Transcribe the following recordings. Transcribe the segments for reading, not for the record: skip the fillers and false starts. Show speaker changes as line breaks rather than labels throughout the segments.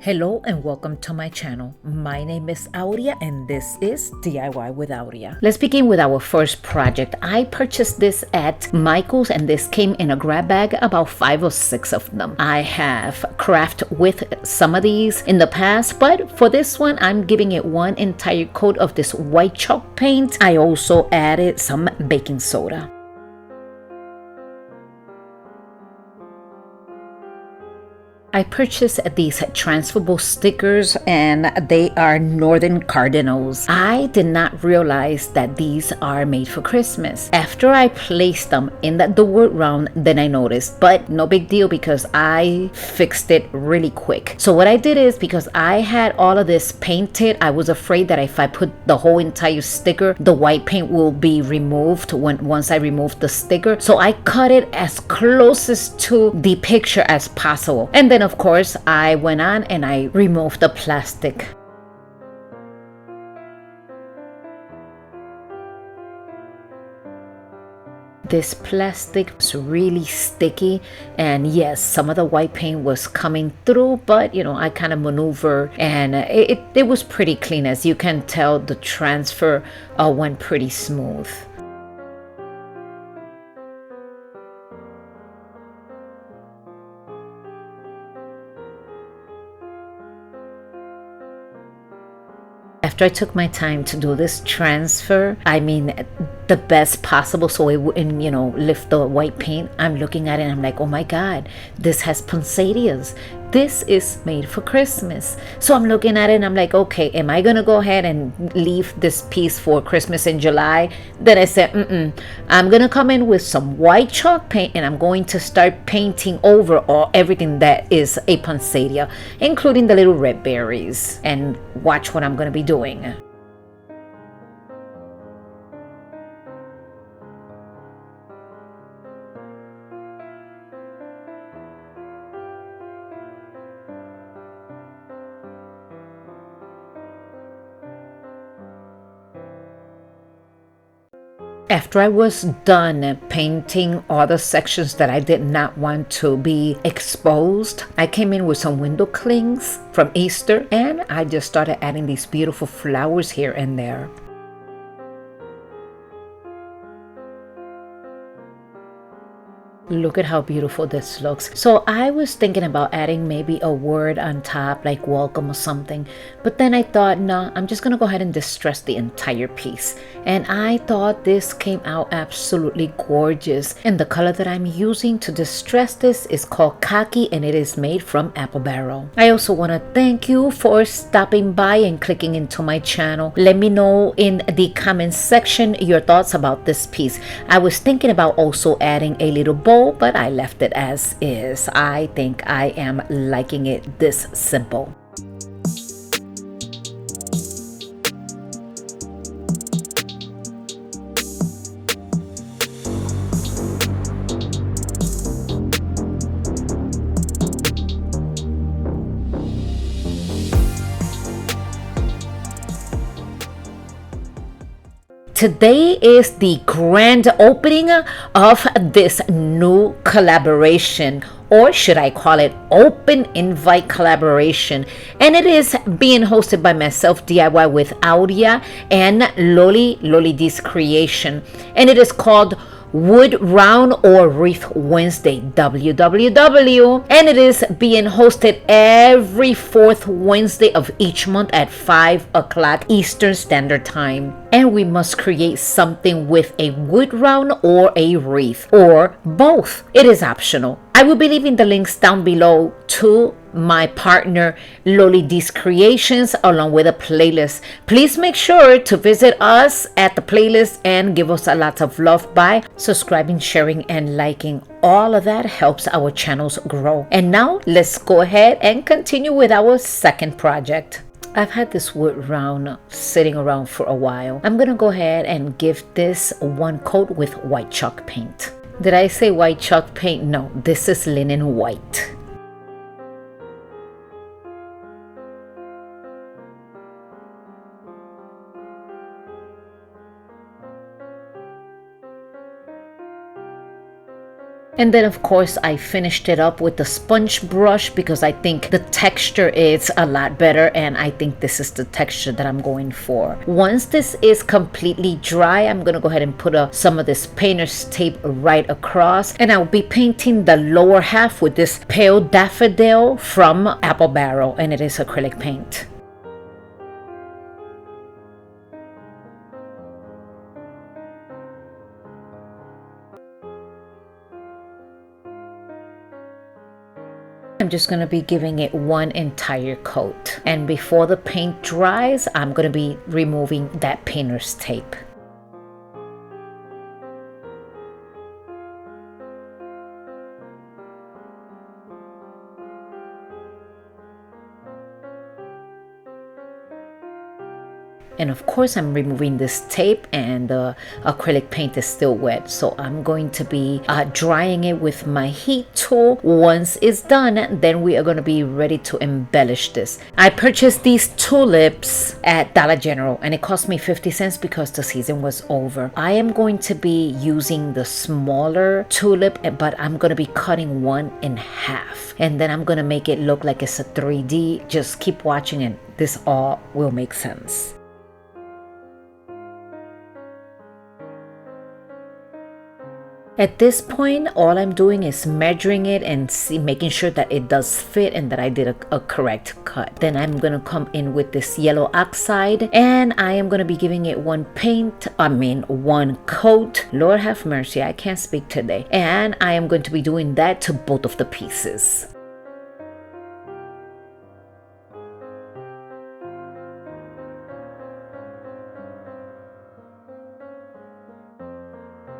Hello and welcome to my channel. My name is Aurea and this is DIY with Aurea. Let's begin with our first project. I purchased this at Michael's and this came in a grab bag, about 5 or 6 of them. I have crafted with some of these in the past, but for this one I'm giving it one entire coat of this white chalk paint. I also added some baking soda. I purchased these transferable stickers and they are Northern Cardinals. I did not realize that these are made for Christmas. After I placed them in the wood round, then I noticed, but no big deal because I fixed it really quick. So what I did is, because I had all of this painted, I was afraid that if I put the whole entire sticker, the white paint will be removed once I remove the sticker. So I cut it as closest to the picture as possible. And then of course, I went on and I removed the plastic. This plastic was really sticky, and yes, some of the white paint was coming through, but I kind of maneuvered and it was pretty clean. As you can tell, the transfer went pretty smooth. After I took my time to do this transfer, I mean the best possible so it wouldn't, lift the white paint, I'm looking at it and I'm like, oh my God, this has poinsettias. This is made for Christmas. So I'm looking at it and I'm like, okay, am I gonna go ahead and leave this piece for Christmas in July? Then I said, I'm gonna come in with some white chalk paint and I'm going to start painting over everything that is a poinsettia, including the little red berries, and watch what I'm gonna be doing. After I was done painting all the sections that I did not want to be exposed, I came in with some window clings from Easter and I just started adding these beautiful flowers here and there. Look at how beautiful this looks. So I was thinking about adding maybe a word on top like welcome or something, but then I thought, no, I'm just gonna go ahead and distress the entire piece. And I thought this came out absolutely gorgeous, and the color that I'm using to distress this is called Khaki and it is made from apple barrel. I also want to thank you for stopping by and clicking into my channel. Let me know in the comments section your thoughts about this piece. I was thinking about also adding a little bow, but I left it as is. I think I am liking it this simple. Today is the grand opening of this new collaboration, or should I call it open invite collaboration, and it is being hosted by myself, DIY with Aurea, and Loli D's creation, and it is called Wood Round or Wreath Wednesday, WWW, and it is being hosted every 4th Wednesday of each month at 5 o'clock Eastern Standard Time. And we must create something with a wood round or a wreath, or both. It is optional. I will be leaving the links down below to my partner Loli D's creations along with a playlist. Please make sure to visit us at the playlist and give us a lot of love by subscribing, sharing, and liking. All of that helps our channels grow. And now let's go ahead and continue with our second project. I've had this wood round sitting around for a while. I'm gonna go ahead and give this one coat with white chalk paint. Did I say white chalk paint? No, this is linen white. And then of course I finished it up with the sponge brush because I think the texture is a lot better, and I think this is the texture that I'm going for. Once this is completely dry, I'm gonna go ahead and put some of this painter's tape right across, and I'll be painting the lower half with this pale daffodil from Apple Barrel, and it is acrylic paint. I'm just going to be giving it one entire coat, and before the paint dries, I'm going to be removing that painter's tape. And of course I'm removing this tape, and the acrylic paint is still wet, so I'm going to be drying it with my heat tool. Once it's done, then we are going to be ready to embellish this. I purchased these tulips at Dollar General, and it cost me 50 cents because the season was over. I am going to be using the smaller tulip, but I'm going to be cutting one in half, and then I'm going to make it look like it's a 3D. Just keep watching and this all will make sense. At this point, all I'm doing is measuring it and making sure that it does fit and that I did a correct cut. Then I'm going to come in with this yellow oxide, and I am going to be giving it one coat. Lord have mercy, I can't speak today. And I am going to be doing that to both of the pieces.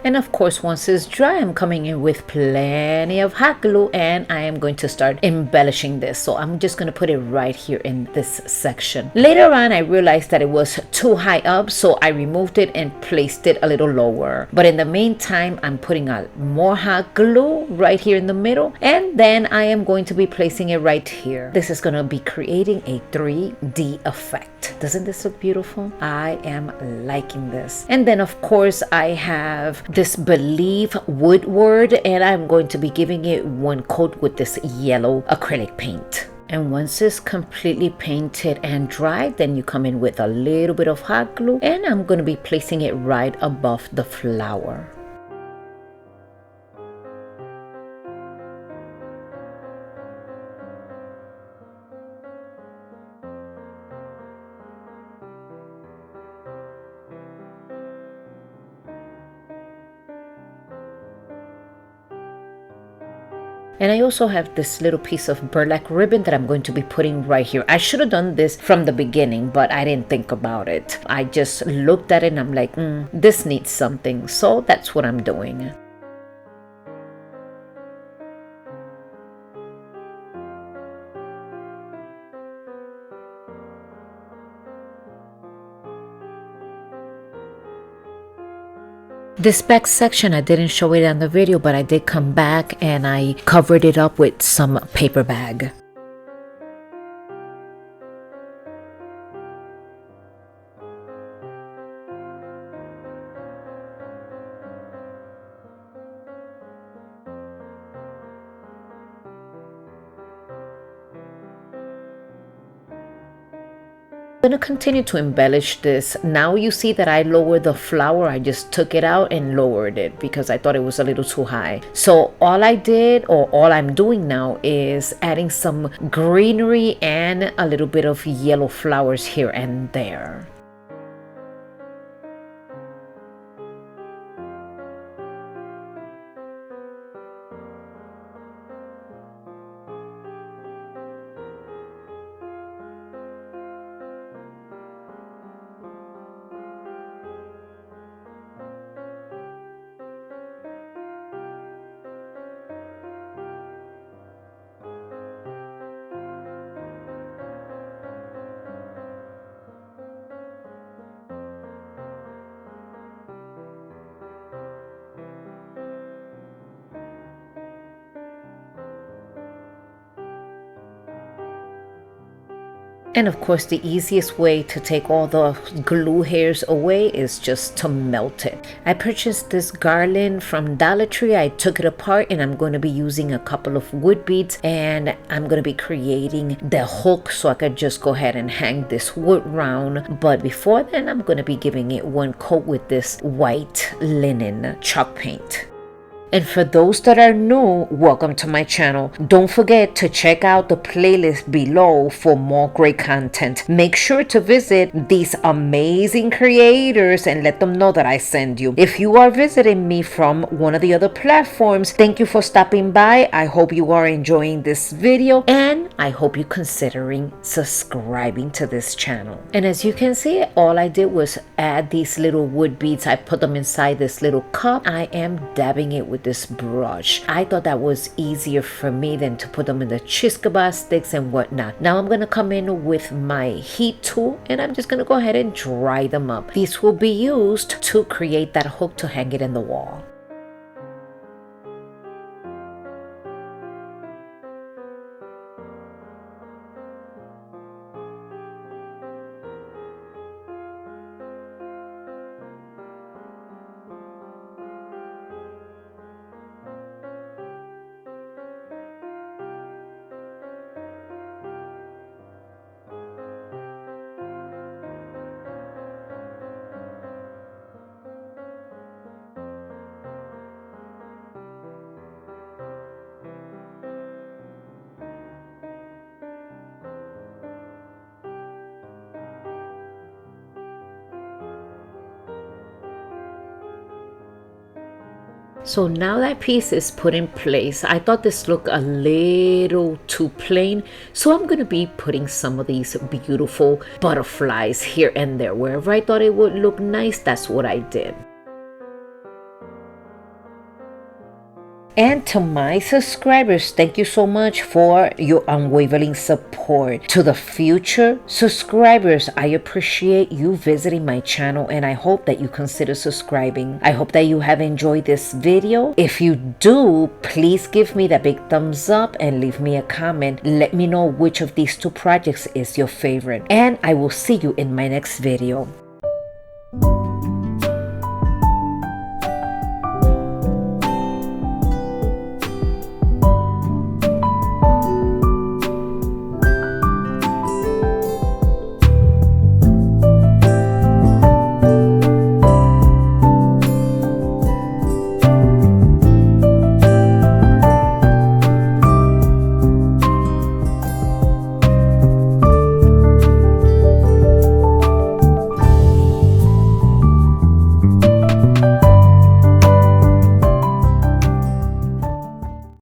And of course, once it's dry, I'm coming in with plenty of hot glue, and I am going to start embellishing this. So I'm just going to put it right here in this section. Later on, I realized that it was too high up, so I removed it and placed it a little lower. But in the meantime, I'm putting more hot glue right here in the middle, and then I am going to be placing it right here. This is going to be creating a 3D effect. Doesn't this look beautiful? I am liking this. And then of course, I have this Believe Woodward, and I'm going to be giving it one coat with this yellow acrylic paint. And once it's completely painted and dried, then you come in with a little bit of hot glue, and I'm going to be placing it right above the flower. And I also have this little piece of burlap ribbon that I'm going to be putting right here. I should have done this from the beginning, but I didn't think about it. I just looked at it and I'm like, this needs something. So that's what I'm doing. This back section, I didn't show it on the video, but I did come back and I covered it up with some paper bag. I'm going to continue to embellish this. Now you see that I lowered the flower. I just took it out and lowered it because I thought it was a little too high. So all I did, or all I'm doing now, is adding some greenery and a little bit of yellow flowers here and there. And of course, the easiest way to take all the glue hairs away is just to melt it. I purchased this garland from Dollar Tree. I took it apart and I'm going to be using a couple of wood beads, and I'm going to be creating the hook so I could just go ahead and hang this wood round. But before then, I'm going to be giving it one coat with this white linen chalk paint. And for those that are new, welcome to my channel. Don't forget to check out the playlist below for more great content. Make sure to visit these amazing creators and let them know that I send you. If you are visiting me from one of the other platforms, thank you for stopping by. I hope you are enjoying this video, and I hope you're considering subscribing to this channel. And as you can see, all I did was add these little wood beads. I put them inside this little cup. I am dabbing it with this brush. I thought that was easier for me than to put them in the Chiscaba sticks and whatnot. Now I'm going to come in with my heat tool and I'm just going to go ahead and dry them up. These will be used to create that hook to hang it in the wall. So now that piece is put in place, I thought this looked a little too plain. So I'm going to be putting some of these beautiful butterflies here and there. Wherever I thought it would look nice, that's what I did. And to my subscribers, thank you so much for your unwavering support. To the future subscribers, I appreciate you visiting my channel and I hope that you consider subscribing. I hope that you have enjoyed this video. If you do, please give me that big thumbs up and leave me a comment. Let me know which of these two projects is your favorite. And I will see you in my next video.